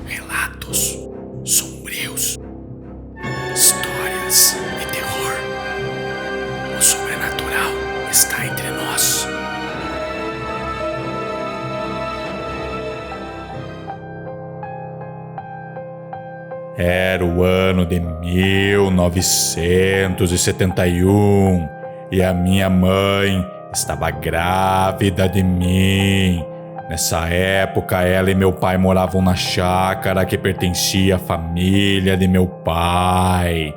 relatos sombrios, histórias de terror. O sobrenatural está entre nós. Era o ano de 1971 e a minha mãe estava grávida de mim. Nessa época, ela e meu pai moravam na chácara que pertencia à família de meu pai.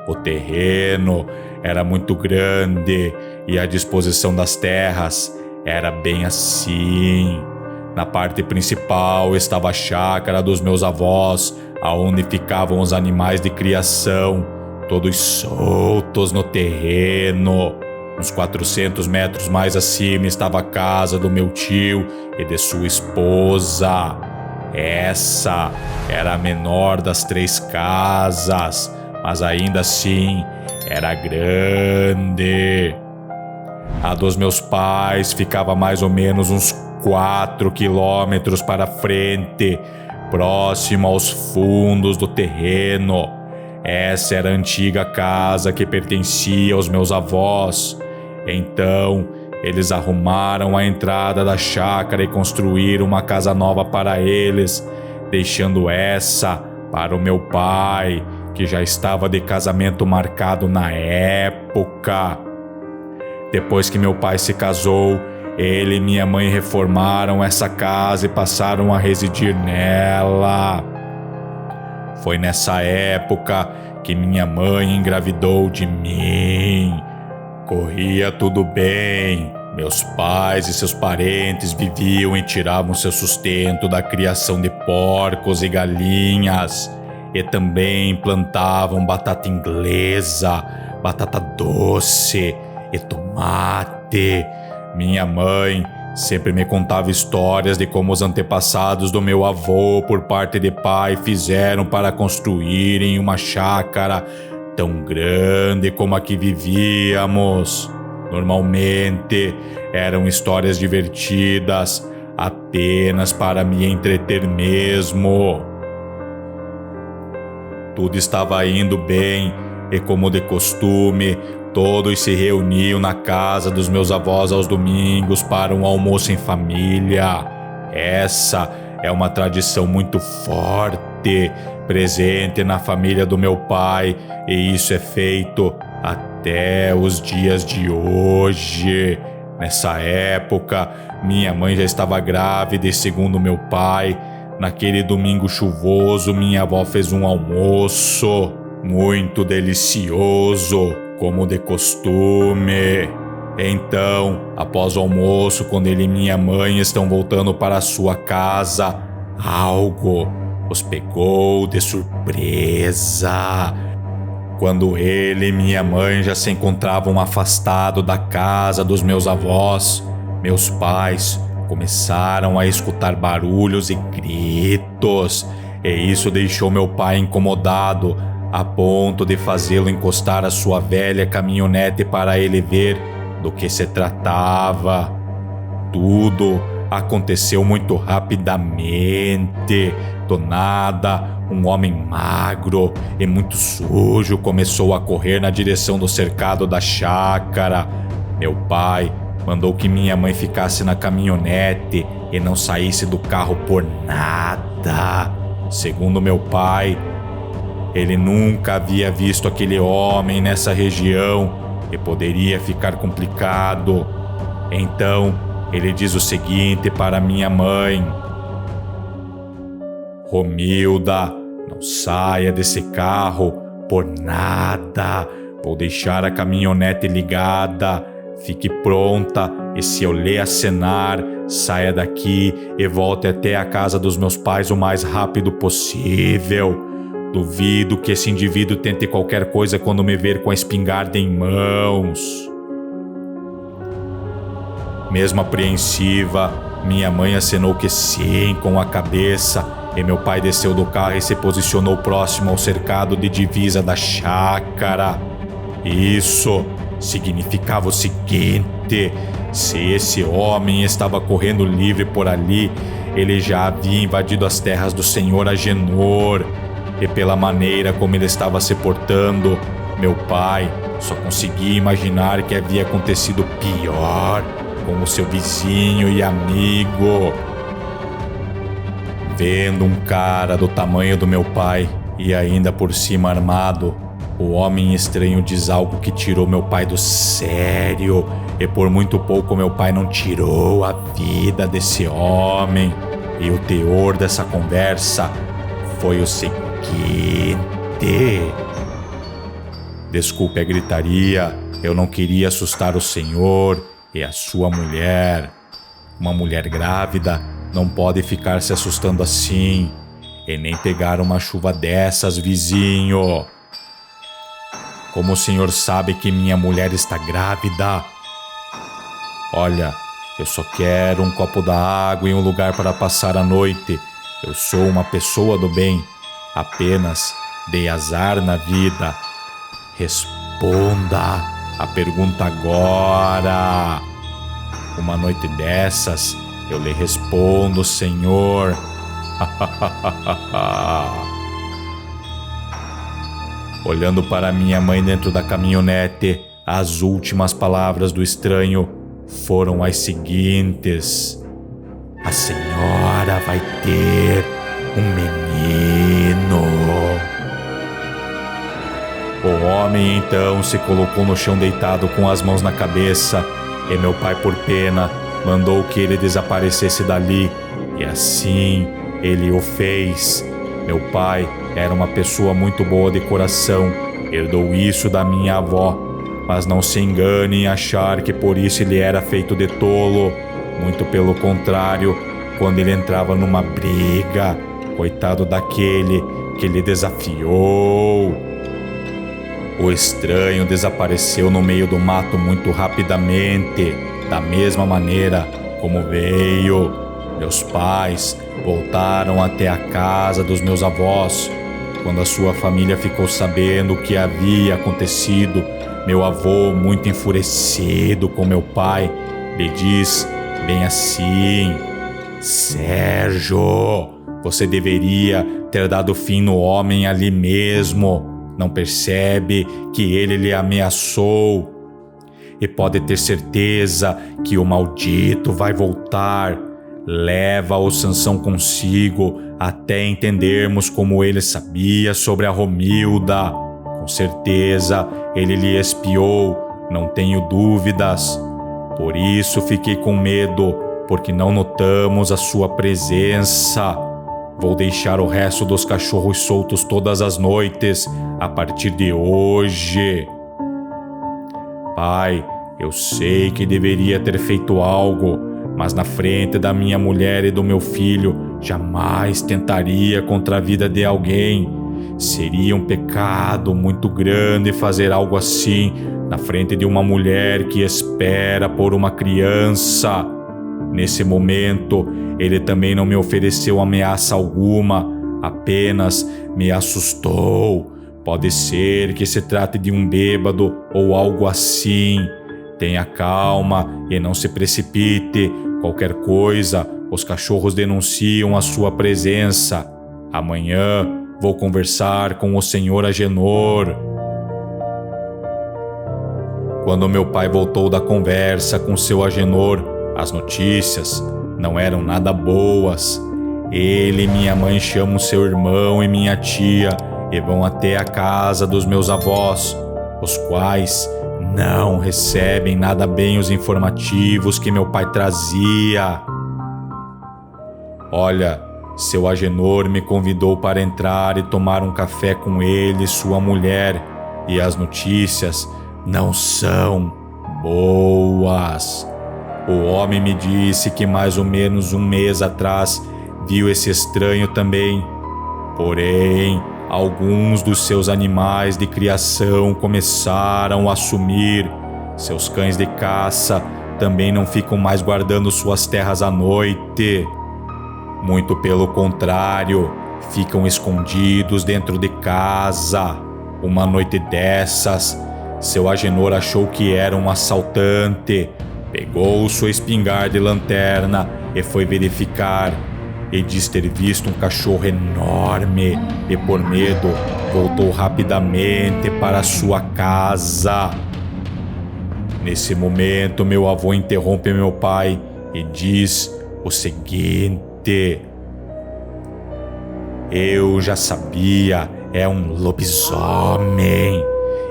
O terreno era muito grande e a disposição das terras era bem assim. Na parte principal estava a chácara dos meus avós, aonde ficavam os animais de criação, todos soltos no terreno. Uns 400 metros mais acima estava a casa do meu tio e de sua esposa. Essa era a menor das 3 casas, mas ainda assim era grande. A dos meus pais ficava mais ou menos uns 4 quilômetros para frente, próximo aos fundos do terreno. Essa era a antiga casa que pertencia aos meus avós. Então, eles arrumaram a entrada da chácara e construíram uma casa nova para eles, deixando essa para o meu pai, que já estava de casamento marcado na época. Depois que meu pai se casou, ele e minha mãe reformaram essa casa e passaram a residir nela. Foi nessa época que minha mãe engravidou de mim. Corria tudo bem. Meus pais e seus parentes viviam e tiravam seu sustento da criação de porcos e galinhas. E também plantavam batata inglesa, batata doce e tomate. Minha mãe sempre me contava histórias de como os antepassados do meu avô, por parte de pai, fizeram para construírem uma chácara tão grande como a que vivíamos. Normalmente eram histórias divertidas, apenas para me entreter mesmo. Tudo estava indo bem e, como de costume, todos se reuniam na casa dos meus avós aos domingos para um almoço em família. Essa é uma tradição muito forte, presente na família do meu pai, e isso é feito até os dias de hoje. Nessa época, minha mãe já estava grávida e, segundo meu pai, naquele domingo chuvoso, minha avó fez um almoço muito delicioso, como de costume. Então, após o almoço, quando ele e minha mãe estão voltando para sua casa, algo os pegou de surpresa. Quando ele e minha mãe já se encontravam afastados da casa dos meus avós, meus pais começaram a escutar barulhos e gritos, e isso deixou meu pai incomodado, a ponto de fazê-lo encostar a sua velha caminhonete para ele ver do que se tratava. Tudo aconteceu muito rapidamente. Do nada, um homem magro e muito sujo começou a correr na direção do cercado da chácara. Meu pai mandou que minha mãe ficasse na caminhonete e não saísse do carro por nada. Segundo meu pai, ele nunca havia visto aquele homem nessa região e poderia ficar complicado. Então, ele diz o seguinte para minha mãe: Romilda, não saia desse carro por nada. Vou deixar a caminhonete ligada. Fique pronta e, se eu lhe acenar, saia daqui e volte até a casa dos meus pais o mais rápido possível. Duvido que esse indivíduo tente qualquer coisa quando me ver com a espingarda em mãos. Mesmo apreensiva, minha mãe acenou que sim com a cabeça, e meu pai desceu do carro e se posicionou próximo ao cercado de divisa da chácara. Isso significava o seguinte: se esse homem estava correndo livre por ali, ele já havia invadido as terras do senhor Agenor, e pela maneira como ele estava se portando, meu pai só conseguia imaginar que havia acontecido pior com o seu vizinho e amigo. Vendo um cara do tamanho do meu pai e ainda por cima armado, o homem estranho diz algo que tirou meu pai do sério, e por muito pouco meu pai não tirou a vida desse homem. E o teor dessa conversa foi o seguinte: desculpe a gritaria, eu não queria assustar o senhor e a sua mulher. Uma mulher grávida não pode ficar se assustando assim, e nem pegar uma chuva dessas, vizinho. Como o senhor sabe que minha mulher está grávida? Olha, eu só quero um copo d'água e um lugar para passar a noite. Eu sou uma pessoa do bem, apenas dei azar na vida. Responda a pergunta agora. Uma noite dessas, eu lhe respondo, senhor. Olhando para minha mãe dentro da caminhonete, as últimas palavras do estranho foram as seguintes: a senhora vai ter um menino. O homem então se colocou no chão deitado com as mãos na cabeça, e meu pai, por pena, mandou que ele desaparecesse dali, e assim ele o fez. Meu pai era uma pessoa muito boa de coração, herdou isso da minha avó, mas não se engane em achar que por isso ele era feito de tolo. Muito pelo contrário, quando ele entrava numa briga, coitado daquele que lhe desafiou. O estranho desapareceu no meio do mato muito rapidamente, da mesma maneira como veio. Meus pais voltaram até a casa dos meus avós. Quando a sua família ficou sabendo o que havia acontecido, meu avô, muito enfurecido com meu pai, lhe diz bem assim: Sérgio, você deveria ter dado fim no homem ali mesmo. Não percebe que ele lhe ameaçou? E pode ter certeza que o maldito vai voltar. Leva o Sansão consigo até entendermos como ele sabia sobre a Romilda. Com certeza ele lhe espiou, não tenho dúvidas. Por isso fiquei com medo, porque não notamos a sua presença. Vou deixar o resto dos cachorros soltos todas as noites, a partir de hoje. Pai, eu sei que deveria ter feito algo, mas na frente da minha mulher e do meu filho, jamais tentaria contra a vida de alguém. Seria um pecado muito grande fazer algo assim na frente de uma mulher que espera por uma criança. Nesse momento, ele também não me ofereceu ameaça alguma, apenas me assustou. Pode ser que se trate de um bêbado ou algo assim. Tenha calma e não se precipite. Qualquer coisa, os cachorros denunciam a sua presença. Amanhã vou conversar com o senhor Agenor. Quando meu pai voltou da conversa com seu Agenor, as notícias não eram nada boas. Ele e minha mãe chamam seu irmão e minha tia e vão até a casa dos meus avós, os quais não recebem nada bem os informativos que meu pai trazia. Olha, seu Agenor me convidou para entrar e tomar um café com ele e sua mulher, e as notícias não são boas. O homem me disse que mais ou menos um mês atrás viu esse estranho também. Porém, alguns dos seus animais de criação começaram a sumir. Seus cães de caça também não ficam mais guardando suas terras à noite. Muito pelo contrário, ficam escondidos dentro de casa. Uma noite dessas, seu Agenor achou que era um assaltante. Pegou sua espingarda e lanterna e foi verificar. e diz ter visto um cachorro enorme e, por medo, voltou rapidamente para sua casa. Nesse momento, meu avô interrompe meu pai e diz o seguinte: eu já sabia, é um lobisomem.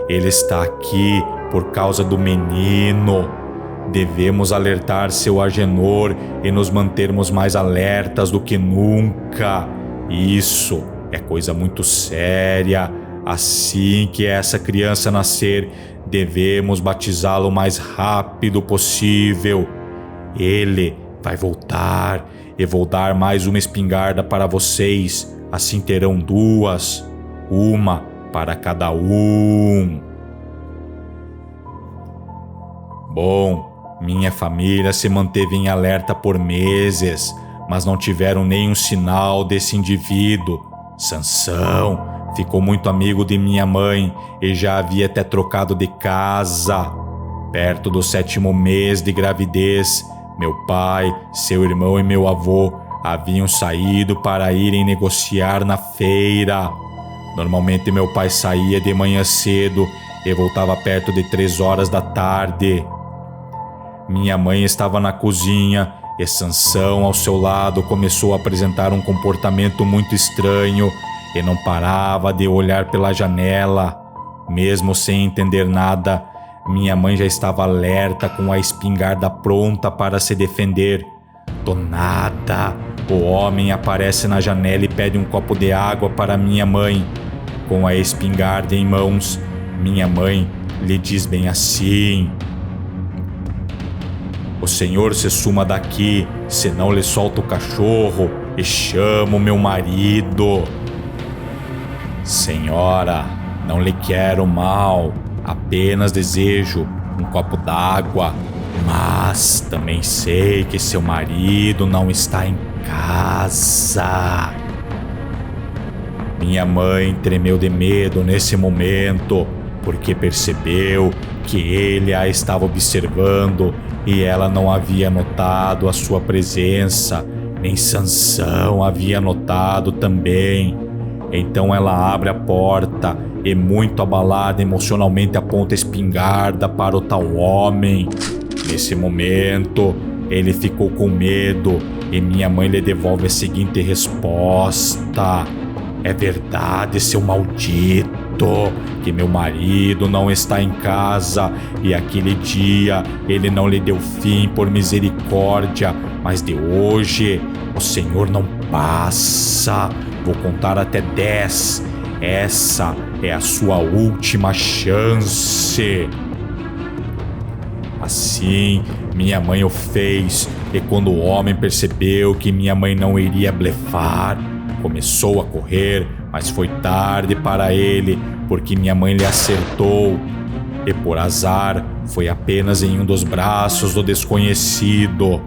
Ele está aqui por causa do menino. Devemos alertar seu Agenor e nos mantermos mais alertas do que nunca. Isso é coisa muito séria. Assim que essa criança nascer, devemos batizá-lo o mais rápido possível. Ele vai voltar e vou dar mais uma espingarda para vocês. Assim terão duas, uma para cada um. Bom, minha família se manteve em alerta por meses, mas não tiveram nenhum sinal desse indivíduo. Sansão ficou muito amigo de minha mãe e já havia até trocado de casa. Perto do 7º mês de gravidez, meu pai, seu irmão e meu avô haviam saído para irem negociar na feira. Normalmente meu pai saía de manhã cedo e voltava perto de 3 horas da tarde. Minha mãe estava na cozinha e Sansão, ao seu lado, começou a apresentar um comportamento muito estranho e não parava de olhar pela janela. Mesmo sem entender nada, minha mãe já estava alerta com a espingarda pronta para se defender. Do nada, o homem aparece na janela e pede um copo de água para minha mãe. Com a espingarda em mãos, minha mãe lhe diz bem assim: o senhor se suma daqui, senão lhe solta o cachorro e chama o meu marido. Senhora, não lhe quero mal, apenas desejo um copo d'água. Mas também sei que seu marido não está em casa. Minha mãe tremeu de medo nesse momento, porque percebeu que ele a estava observando e ela não havia notado a sua presença, nem Sansão havia notado também. Então ela abre a porta e, muito abalada emocionalmente, aponta a espingarda para o tal homem. Nesse momento, ele ficou com medo e minha mãe lhe devolve a seguinte resposta: é verdade, seu maldito, que meu marido não está em casa e aquele dia ele não lhe deu fim por misericórdia, mas de hoje o Senhor não passa. Vou contar até 10. Essa é a sua última chance. Assim, minha mãe o fez, e quando o homem percebeu que minha mãe não iria blefar, começou a correr, mas foi tarde para ele, porque minha mãe lhe acertou. E por azar, foi apenas em um dos braços do desconhecido.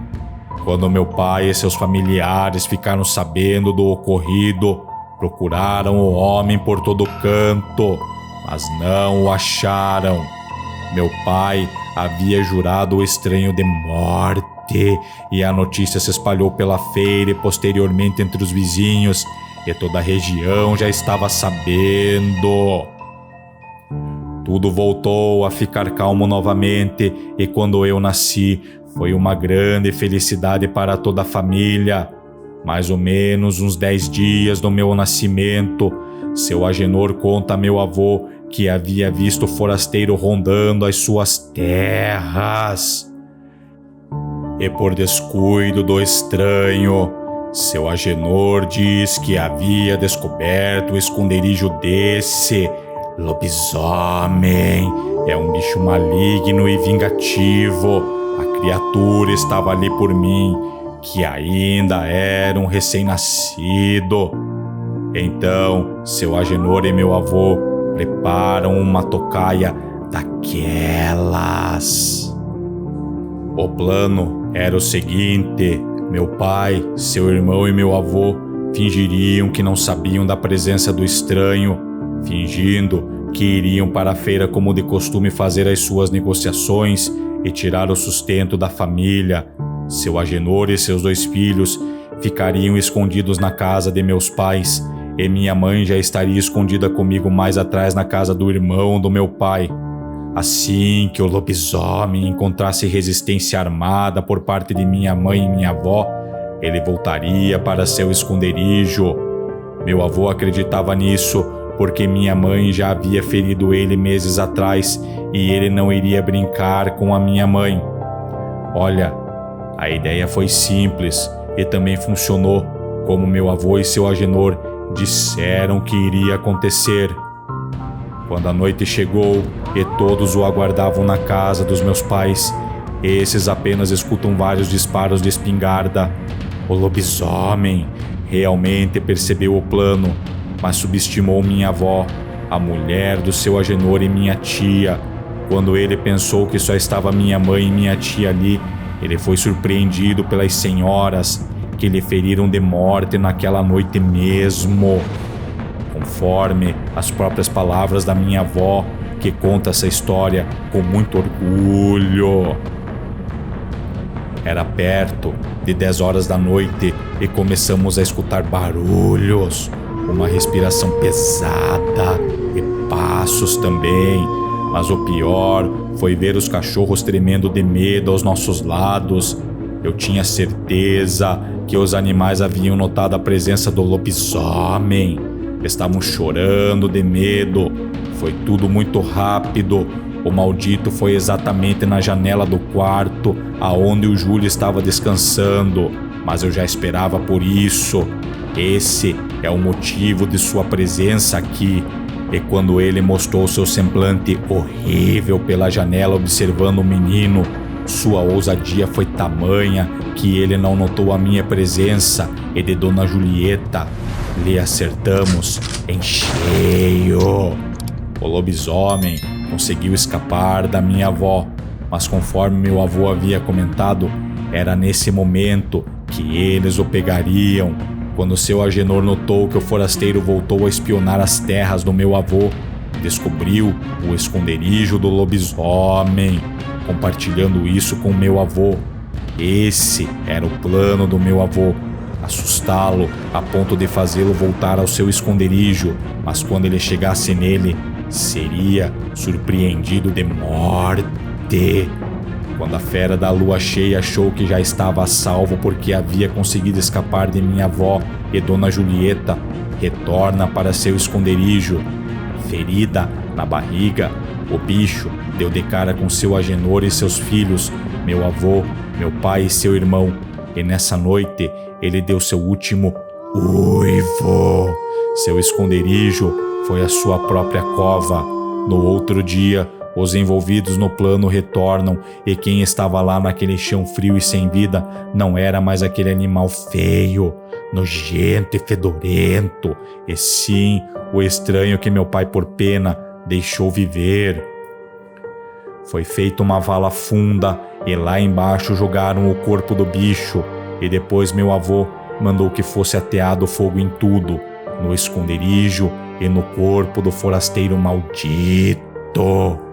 Quando meu pai e seus familiares ficaram sabendo do ocorrido, procuraram o homem por todo canto, mas não o acharam. Meu pai havia jurado o estranho de morte, e a notícia se espalhou pela feira e posteriormente entre os vizinhos, e toda a região já estava sabendo. Tudo voltou a ficar calmo novamente, e quando eu nasci, foi uma grande felicidade para toda a família. Mais ou menos uns 10 dias do meu nascimento, seu Agenor conta a meu avô que havia visto o forasteiro rondando as suas terras. E por descuido do estranho, seu Agenor diz que havia descoberto o esconderijo desse lobisomem. É um bicho maligno e vingativo. A criatura estava ali por mim, que ainda era um recém-nascido. Então, seu Agenor e meu avô preparam uma tocaia daquelas. O plano era o seguinte: meu pai, seu irmão e meu avô fingiriam que não sabiam da presença do estranho, fingindo que iriam para a feira como de costume fazer as suas negociações e tirar o sustento da família. Seu Agenor e seus 2 filhos ficariam escondidos na casa de meus pais, e minha mãe já estaria escondida comigo mais atrás na casa do irmão do meu pai. Assim que o lobisomem encontrasse resistência armada por parte de minha mãe e minha avó, ele voltaria para seu esconderijo. Meu avô acreditava nisso, porque minha mãe já havia ferido ele meses atrás e ele não iria brincar com a minha mãe. Olha, a ideia foi simples e também funcionou, como meu avô e seu Agenor disseram que iria acontecer. Quando a noite chegou e todos o aguardavam na casa dos meus pais, esses apenas escutam vários disparos de espingarda. O lobisomem realmente percebeu o plano, mas subestimou minha avó, a mulher do seu Agenor e minha tia. Quando ele pensou que só estava minha mãe e minha tia ali, ele foi surpreendido pelas senhoras, que lhe feriram de morte naquela noite mesmo. Conforme as próprias palavras da minha avó, que conta essa história com muito orgulho. Era perto de 10 horas da noite e começamos a escutar barulhos, uma respiração pesada e passos também. Mas o pior foi ver os cachorros tremendo de medo aos nossos lados. Eu tinha certeza que os animais haviam notado a presença do lobisomem. Estavam chorando de medo. Foi tudo muito rápido. O maldito foi exatamente na janela do quarto, aonde o Júlio estava descansando. Mas eu já esperava por isso. Esse é o motivo de sua presença aqui. E quando ele mostrou seu semblante horrível pela janela observando o menino, sua ousadia foi tamanha que ele não notou a minha presença e de Dona Julieta. Lhe acertamos em cheio. O lobisomem conseguiu escapar da minha avó, mas conforme meu avô havia comentado, era nesse momento que eles o pegariam. Quando seu Agenor notou que o forasteiro voltou a espionar as terras do meu avô, descobriu o esconderijo do lobisomem, compartilhando isso com meu avô. Esse era o plano do meu avô, assustá-lo a ponto de fazê-lo voltar ao seu esconderijo, mas quando ele chegasse nele, seria surpreendido de morte. Quando a fera da lua cheia achou que já estava a salvo porque havia conseguido escapar de minha avó e Dona Julieta, retorna para seu esconderijo. Ferida na barriga, o bicho deu de cara com seu Agenor e seus filhos, meu avô, meu pai e seu irmão, e nessa noite ele deu seu último uivo. Seu esconderijo foi a sua própria cova. No outro dia, os envolvidos no plano retornam e quem estava lá naquele chão frio e sem vida não era mais aquele animal feio, nojento e fedorento, e sim o estranho que meu pai por pena deixou viver. Foi feita uma vala funda e lá embaixo jogaram o corpo do bicho e depois meu avô mandou que fosse ateado fogo em tudo, no esconderijo e no corpo do forasteiro maldito.